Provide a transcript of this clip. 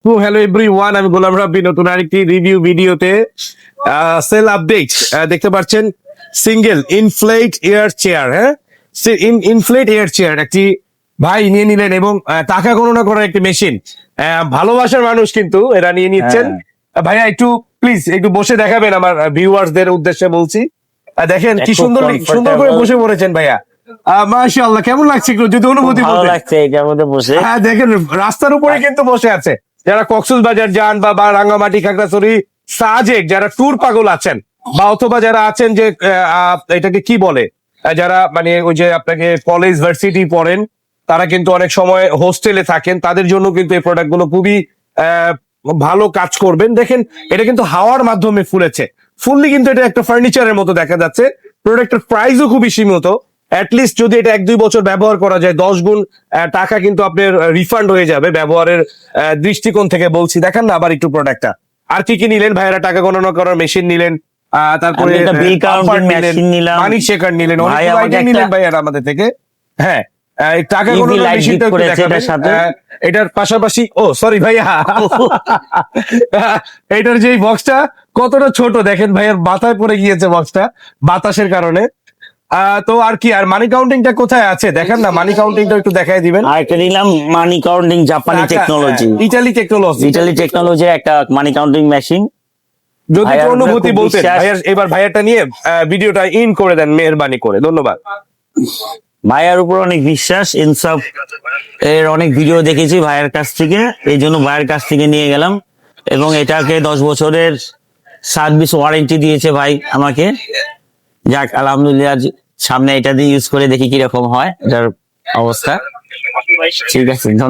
তো hello everyone, আমি গোলাম রাব্বি নতুন আরেকটি রিভিউ ভিডিওতে সেল আপডেট দেখতে পাচ্ছেন। সিঙ্গেল ইনফ্লেট এয়ার চেয়ার, হ্যাঁ ইনফ্লেট এয়ার চেয়ার একটি ভাই নিয়ে নিলেন এবং টাকা গণনা করার একটি মেশিন। ভালোবাসার মানুষ কিন্তু এরা নিয়ে নিচ্ছেন। ভাইয়া একটু প্লিজ একটু বসে দেখাবেন আমার ভিউয়ার্সদের উদ্দেশ্যে বলছি। দেখেন কি সুন্দর সুন্দর করে বসে পড়েছেন ভাইয়া। মাশাআল্লাহ, কেমন লাগছে একটু যদি অনুভূতি ভালো বলতেন। লাগছে এটার মধ্যে বসে। হ্যাঁ দেখেন রাস্তার উপরে কিন্তু বসে আছে। যারা কক্সবাজার যান বা রাঙ্গামাটি, খাগড়াছড়ি, সাজেক, যারা ট্যুর পাগল আছেন বা অথবা যারা আছেন যে এটাকে কি বলে, যারা মানে ওই যে আপনাকে কলেজ ভার্সিটি পড়েন, তারা কিন্তু অনেক সময় হোস্টেলে থাকেন, তাদের জন্য কিন্তু এই প্রোডাক্ট গুলো খুবই ভালো কাজ করবেন। দেখেন এটা কিন্তু হাওয়ার মাধ্যমে ফুলেছে, ফুললি কিন্তু এটা একটা ফার্নিচারের মতো দেখা যাচ্ছে। প্রোডাক্টের প্রাইসও খুবই সীমিত। অ্যাটলিস্ট যদি এটা 1-2 বছর ব্যবহার করা যায়, 10 গুণ টাকা কিন্তু আপনার রিফান্ড হয়ে যাবে ব্যবহারের দৃষ্টিকোণ থেকে বলছি। দেখেন না আবার একটু প্রোডাক্টটা। আর কি কি নিলেন ভাইয়েরা? টাকা গণনা করার মেশিন নিলেন, তারপরে আমি একটা বিল কাউন্টিং মেশিন নিলাম, মানি শেকার নিলেন, অনেক ভাই আমাকে আইটেম নিলেন ভাইয়েরা আমাদের থেকে। হ্যাঁ, এই টাকা EV গণনার লাইট মেশিনটা গিফট একটু করেছে দেখাবেন। এটার সাথে। এটার পাশাপাশি সরি ভাইয়া, এটার যে বক্সটা কতটা ছোট দেখেন, ভাইয়ের মাথায় পড়ে গিয়েছে বক্সটা বাতাসের কারণে। তো আর কি, আর মানি কাউন্টিংটা কোথায় আছে দেখেন না, মানি কাউন্টিংটা একটু দেখাই দিবেন। আর একটা নিলাম মানি কাউন্টিং জাপানি technology, Italy technology, Italy technology একটা মানি কাউন্টিং মেশিন। যদি ভাইয়ার একটু অনুভূতি উপরে খুব বলতেন বিশ্বাস। ভাইয়ার, এবার ভাইয়াটা নিয়ে ভিডিওটা ইন করে দেন মেহেরবানি করে, ধন্যবাদ। ভাইয়ার উপর অনেক বিশ্বাস, ইনসাফ এর অনেক ভিডিও দেখেছি ভাইয়ের কাছ থেকে, এই জন্য ভাইয়ের কাছ থেকে নিয়ে গেলাম। এবং এটাকে 10 বছরের সার্ভিস ওয়ারেন্টি দিয়েছে ভাই আমাকে। যাক আলহামদুলিল্লাহ, সামনে এটা দিয়ে ইউজ করে দেখি কিরকম হয় এটার অবস্থা। ঠিক আছে, ধন্যবাদ।